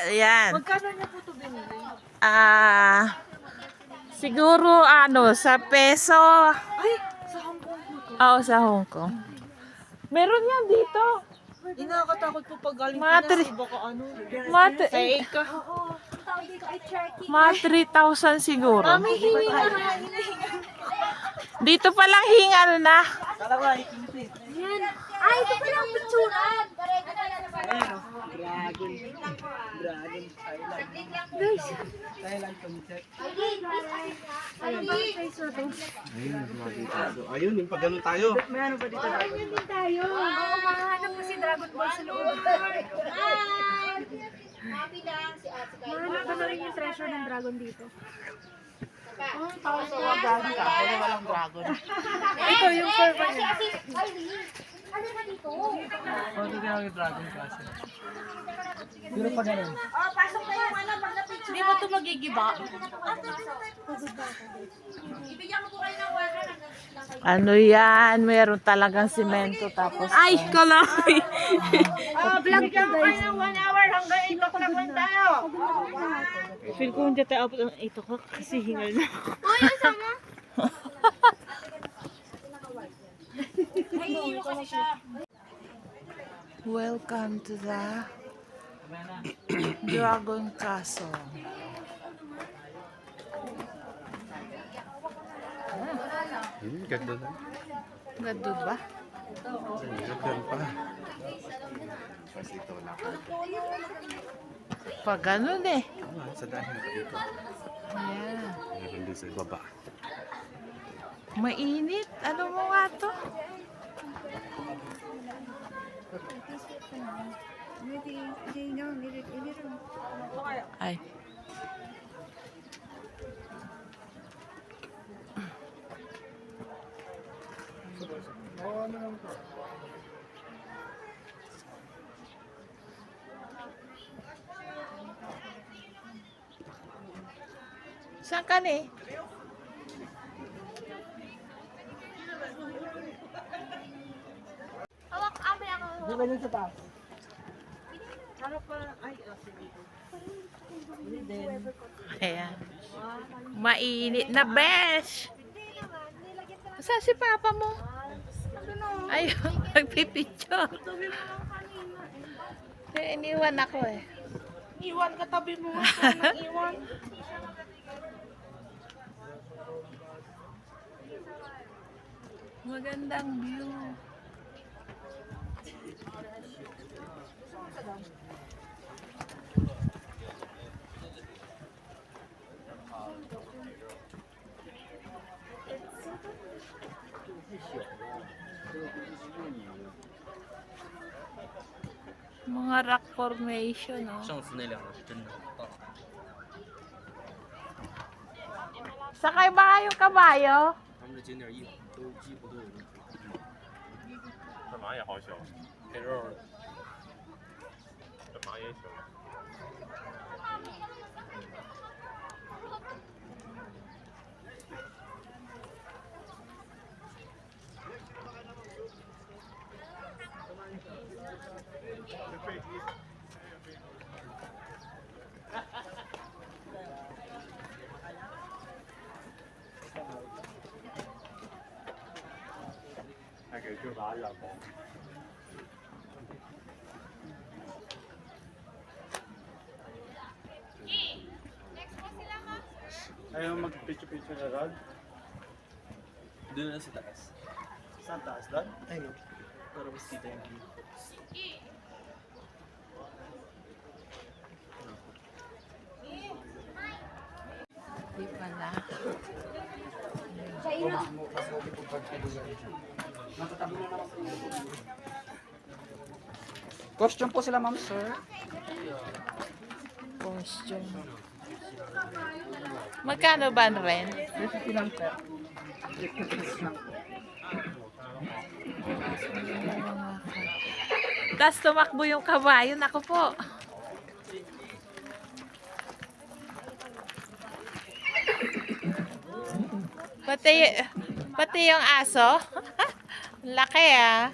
Ayan. Magkano niya po ito binili? Siguro sa peso. Ay, sa Hong Kong po ito. Oo, sa Hong Kong. Meron yan dito. Nakakatakot po pag galing Matri- Pinas, baka ano. Fake. Mga 3,000 siguro. Mami, hingi na. Dito pa lang hingal na. Yan. Ay, ito pala ang picturan. Guys. Ayun, yung pag ganun tayo. Tayo. Oo, mahanap mo si Dragon Ball sa loob. Mahanap ko na rin yung treasure ng dragon dito. Walang dragon. Ito yung curve niya. Ano ba dito? Ano kaya yung dragon kasi? Pero pag ganun. Pasok na yung ano, pag na-picture. Hindi ba ito magigiba? Ibigyan mo po kayo ng water. Ano yan? Meron talagang simento tapos. Ay, kalaki. Vlog ko guys. 1 hour hanggang 8 o'clock lang tayo. Feel ko hindi tayo abot ng 8 o'clock kasi hingal na ako. Uy, sama. Welcome to the Dragon Castle. Ganda na. Ganda ba? Ganda pa. Tapos ito wala pa. Pag ganun eh. Sa dahil pa dito. Ayan. Meron din sa ibaba. Mainit. Ano mo nga to? Ay. Saan ka ni? Hawak kami ako. Di ba yun sa taas? Harap pa. Ay, sige. Hindi din. Ayan. Mainit na besh. Saan si papa mo? Ayun, nagpipicture. Iniwan ako eh. Iwan ka tabi mo. Iwan. Magandang view. Mga rock formation, oh. 上次那两个是真的大。 Sakay ba kayong kabayo? 他们的景点都几乎都有人。这马也好小，黑肉这马也小。还给这把软包。 Ayaw mag-picture-picture na rod? Doon na sa taas. Saan taas doon? Ay no. Para mas kita yung view. Di pala. Costume po sila, ma'am, sir. Costume. Magkano ba ang rent? 50 lang, sir. Tapos tumakbo yung kabayo. Naku po. Pati yung aso. Laki ah.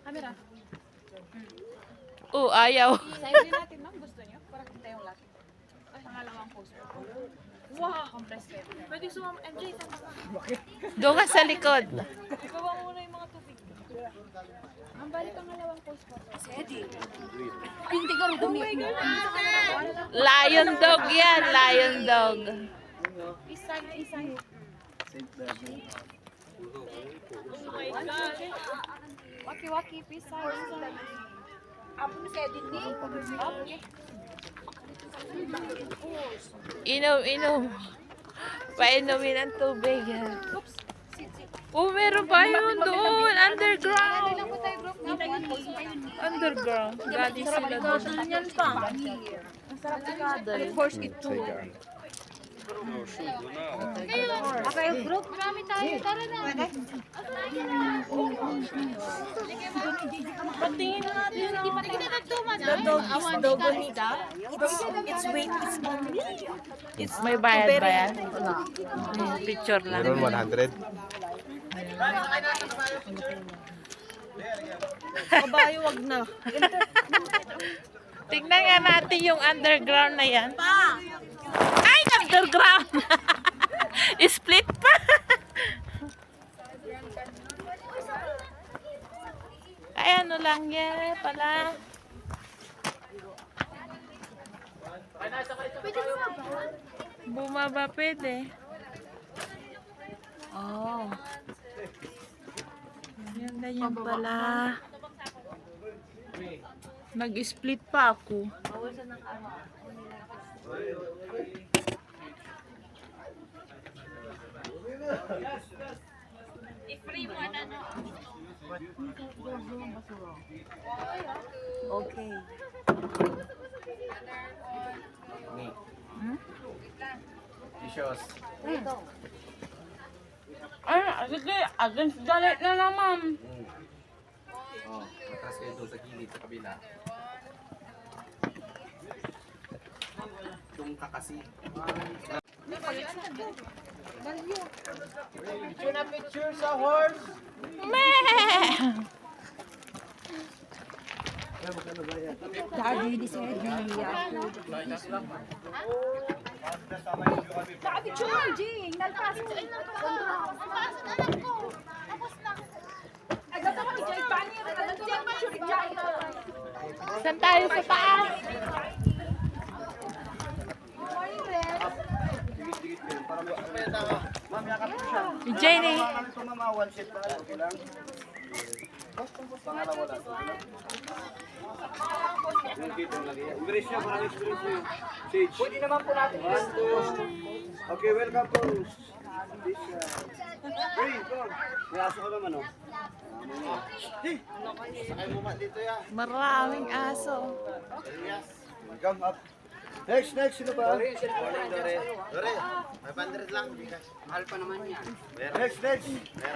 Camera. Ayaw. Side din natin, ma'am. Gusto niyo? Para kita yung lahat. Pangalawang post. Wow! Compress pwede. Pwede sumama. MJ, sama ka. Doon ka sa likod. Ikaw ang muna yung mga tubig. Ang balik ang halawang post ko. Sedi. Hindi ka rin dumi. Lion dog yan. Lion dog. Isang. Waki-waki, pisang. Apo ni Sedi ni. Inom. Painumin ang tubig. Meron pa yun doon. Underground. Ilang po tayo group na? Underground. Galing sila doon. Yan pa. Ang sarap ni Cuddle. Force ito. Okay, group. Marami tayo. Tara na. Patingin na natin. Patingin na tuman. The dog is Dogomita. It's weight is only. May bayad ba yan? Picture lang. Meron 100. Kabayo, wag na. Tingnan nga natin yung underground na yan. Ay, underground! Split pa! Ay, ano lang yan pala. Bumaba pwede. Oh. Yan, ganyan pala. Nag-split pa ako. Okay. Ay, sige, against galit na naman. Oh, matras kayo doon sa gilid, sa kabila. Doon ka kasi. Meh! Daddy, di Sedi. Nakapicture, Jing. Nalpasin. Agad ako ni Jay Pani. Agad ko lang picture ni Jay. Saan tayo sa taas? Si Jenny. Pwede naman po natin. Okay, welcome po. Hey, may aso ka naman, oh. Sakay mo ba dito, ya? Maraming aso. Welcome up. Next, sino ba? Dore, Dore, 500 lang. Mahal pa naman yan. Next. Next, sino ba?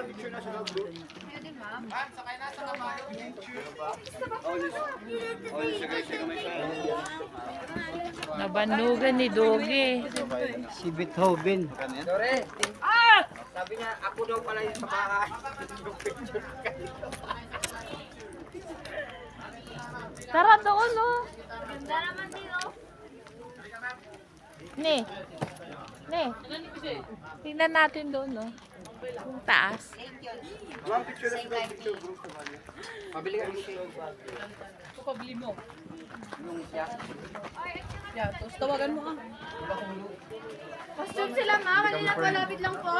Picture na sa loob. Sige, may sa. Nabandugan ni Dogi. Si Beethoven. Sabi niya, ako daw pala yung sa bahay. Tara doon, oh. Ganda naman dito. Ne. Tingnan natin doon, oh. Yung taas. Ma'am, picture na sa picture group. Pabili ka ng shake. Costume sila, ma. Kanina pa, lapit lang po.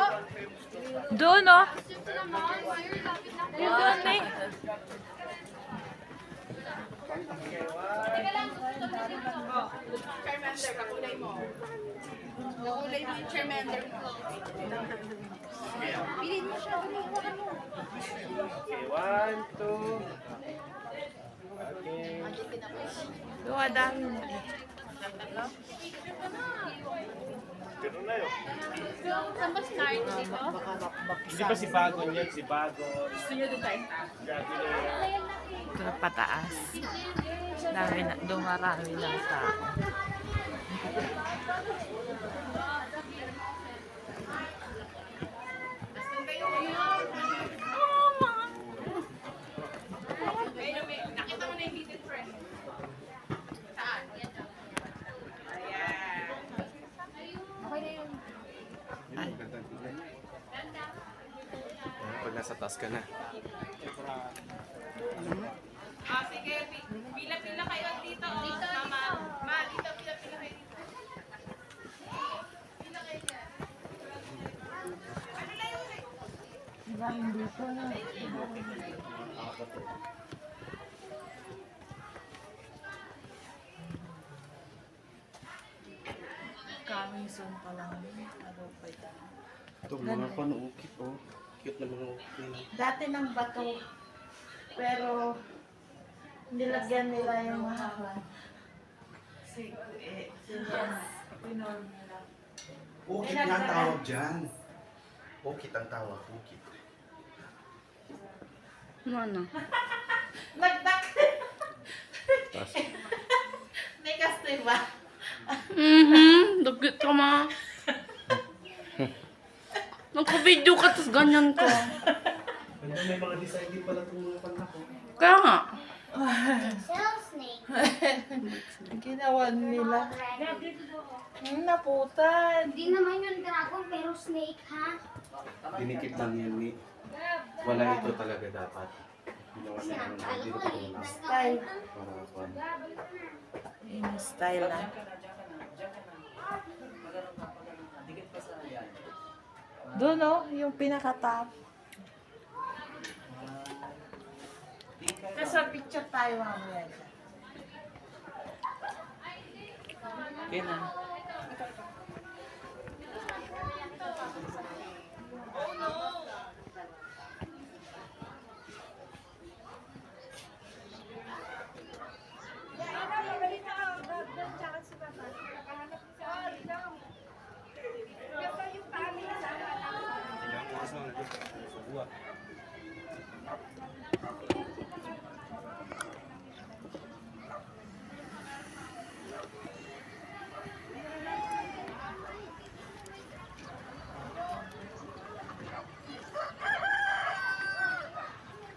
Doon, oh. Costume sila, ma. Sir, lapit lang po. Yung doon, eh. Teka lang, Charmander, kakulay mo. Kakulay mo yung Charmander ko. Bilhin mo siya, hawakan mo. Okay, 1, 2. Doon, dami. Saan ba si Karen dito? Hindi pa si Bago niyan, si Bago. Gusto niyo doon tayo? Ito na pataas. Dami na, dumarami ng tao. Nakita mo na yung hidden friend. Pag nasa taas ka na. Sige. Pila-pila kayo dito. Mama. Ma, dito. Pila-pila kayo dito. Coming soon pa lang. Ano pa yan? Ito mga panuukit oh. Cute na mga ukit. Dati ng bato. Pero, nilagyan nila yung mahaba. Pinorm nila. Ukit nga ang tawag dyan. Ukit ang tawag, ukit. Nagdak! May kaste ba? Dugit ka ma. Nagka-video ka, tapos ganyan ka. May mga design din pala itong mga kanta ko. Kaya nga. Ginawa nila. Naputan. Hindi naman yung dragon, pero snake, ha? Dinikit lang yan ni. Wala ito talaga dapat. Ginawa na Alam naman mo, dito liit na Style. para kwan. Yung style lang. Doon oh, yung pinaka-top. Nasa picture tayo mamaya. Okay na.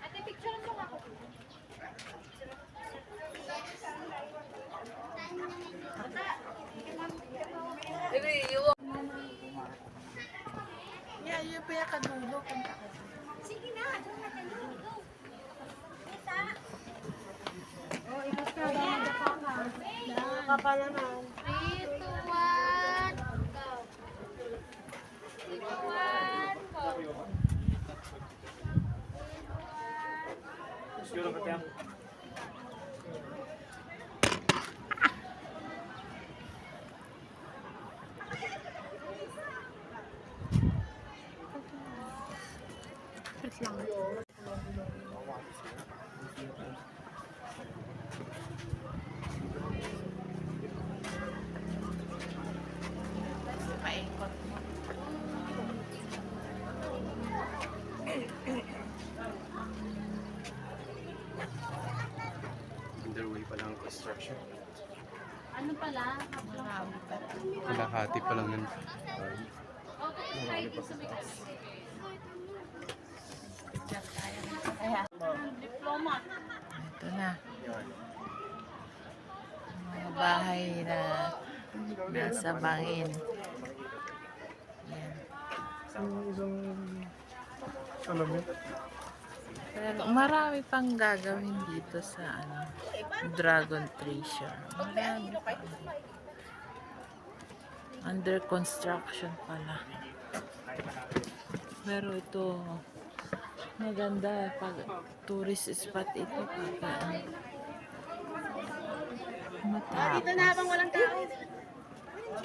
Ate, picture mo ako. Yeah, yung pinakadulo. Punta ka. Sige na, doon na tayo. Go. Isa. Ka pa naman. 3, 2, 1, go. 3, 2, 1, go. Siguro ka tayo. Paikot mo. Underway pa lang ang construction. Ano pala? Marami pa. Kalahati pa lang ng Okay, sa may Diyan tayo. Ayan. diploma. Ito na. Mga bahay na nasa bangin. Yan. Pero marami pang gagawin dito sa Dragon Treasure. Marami pa. Under construction pala. Pero ito maganda pag tourist spot ito pag matapos. Dito na habang walang tao.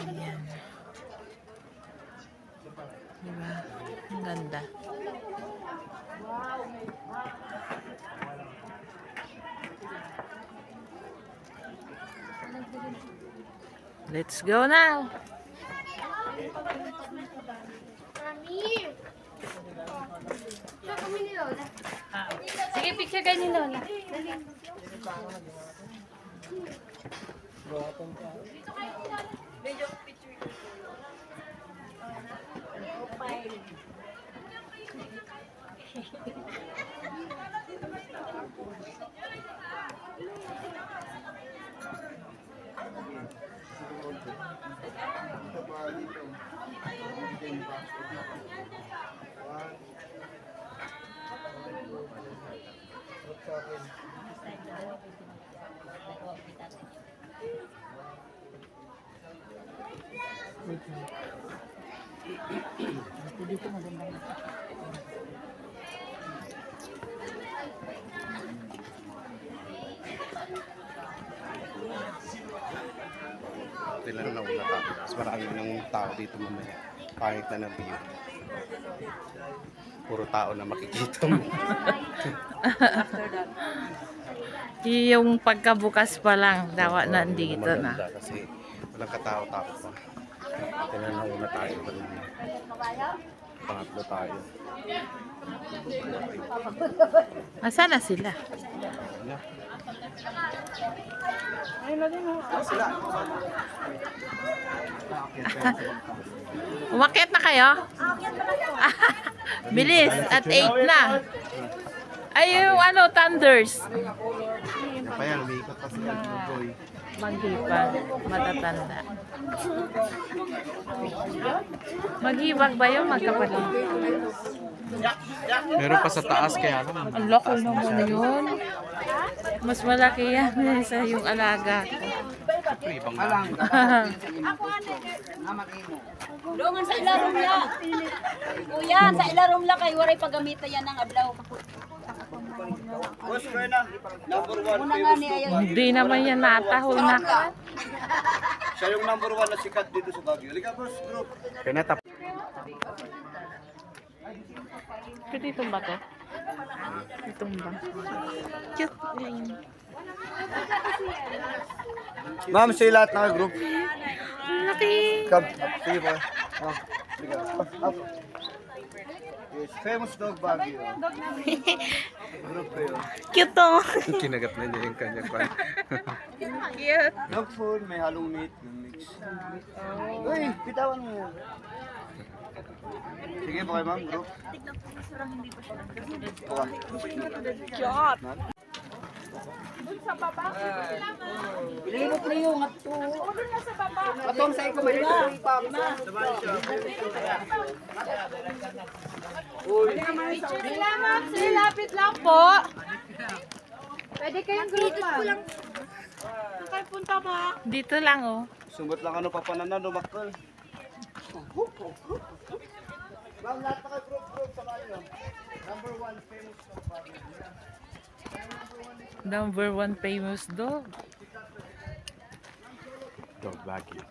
Ayan. Diba? Ang ganda. Let's go now! Siya kami ni Lola. Sige, picture kayo ni Lola. Ito lang na una tayo. Mas marami ng tao dito mamaya. Kahit na ng view. Puro tao na makikita mo. Yung pagkabukas pa lang, dawa nandito na. Maganda kasi walang katao-tao pa. Ito lang na una tayo. Pangatlo tayo. Asa na sila? Umakyat na kayo? Bilis, at 8 na. Ay, yung ano, Thunders. Yan pa yan, umiikot pa sila. Boy. Maghibag, matatanda. Maghibag ba yung magkapatid? Meron pa sa taas kaya lang. Ang loko naman yun. Mas malaki yan sa yung alaga ko. Ito ibang lahi. Doon sa ilarom la. Kuya, sa ilarom la kay waray pagamita yan ng adlaw. Boss, kaya na. Number 1 Una nga ni famous ayan. Hindi naman yan natahol na. Siya yung number 1 na sikat dito sa Baguio. Halika boss, group. Kaya natap. Pwede itong ba to? Itong ba? Cute. Ma'am, say lahat na group. Laki. Come, sige po. Oh, sige. Up. Yes, famous dog Baguio. Group kayo. Cute to. Kinagat na niya yung kanya pa. Cute. Dog food, may halong meat, yung mix. Uy, bitawan mo yan. Sige po kayo ma'am, group. Ilibot na yung ato. Atong sa iko may Salamat, sir. Lapit lang po. Pwede kayong group lang. Saan kayo punta ba? Dito lang oh. Sumbat lang ano papananan, lumakal. Ma'am, lahat na kayo group sa kayo. Number 1 famous dog Baguio. Number 1 famous dog. Dog Baguio.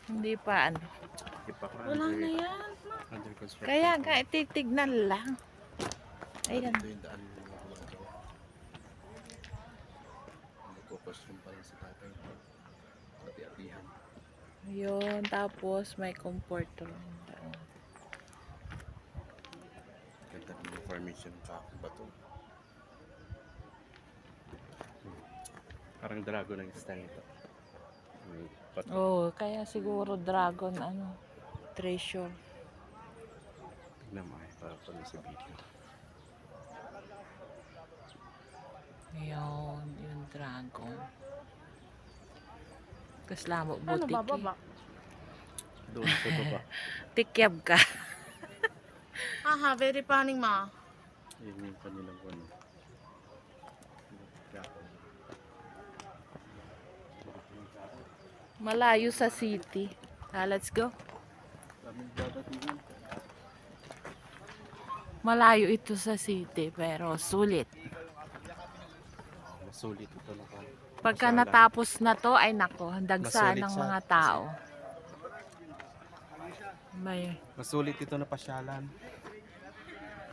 Hindi pa ano. Wala na yan. Under construction. Kaya nga, titignan lang. Ayan. Ito yung daan ng mga daw. Nagkukostrum pa lang sa tatay. Pati-apihan. Ayun, tapos may comforter. Ganda ng information sa bato. Parang dragon ang style ito. May bato. Oh, kaya siguro dragon ano, treasure. Tignan mo ay para pala sa video. Ayun, yung dragon. Kaslamo butik. Doon sa baba. Tikyab ka. Aha, very funny ma. Yun yung kanilang ano. Malayo sa city. Let's go. Malayo ito sa city pero sulit. Masulit ito na ka. Pagka natapos na to ay nako, dagsa Masulit ng sa- mga tao. May, Masulit ito na pasyalan.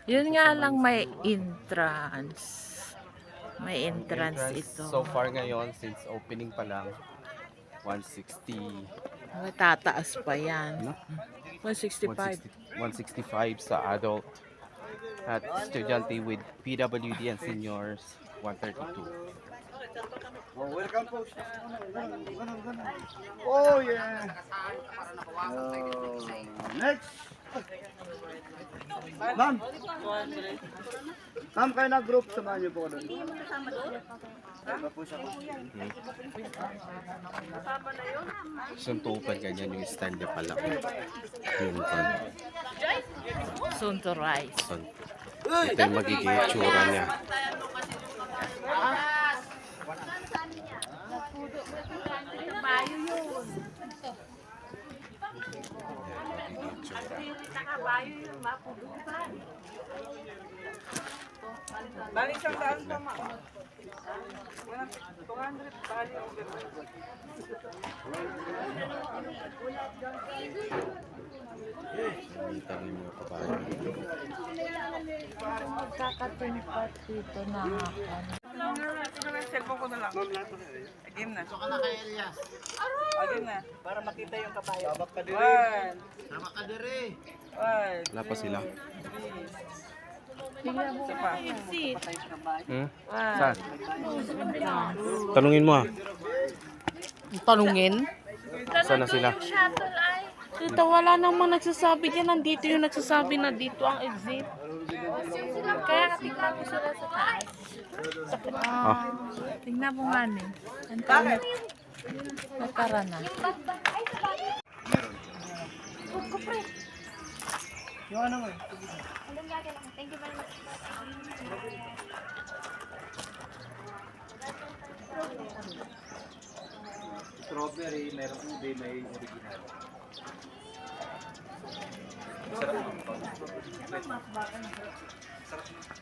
yun nga lang may entrance. May entrance ito. So far ngayon, since opening pa lang, 160, Matataas pa yan. no? 165. 165 sa adult. At estudyante with PWD and seniors, 132. Oh, welcome po. Oh, yeah. Next. Ma'am. Ma'am, kayo na group. Samahan niyo po ko doon. Iba po siya. Suntukan ganyan yung stand niya pala. Yung Soon to rise. ito yung magiging itsura niya. Nakita rin yung kabayo. Magkaka-turn dito na hakan. Wala pa sila. Saan? Tanungin mo ah. Tanungin? Saan na sila? Tita, wala namang nagsasabi dyan. Nandito yung nagsasabi na dito ang exit. Kaya tingnan mo sila sa taas. Ah. Tingnan mo nga ni. Ang tayo. Natara na. Thank you very much. Strawberry, meron ube, may original. Sarap.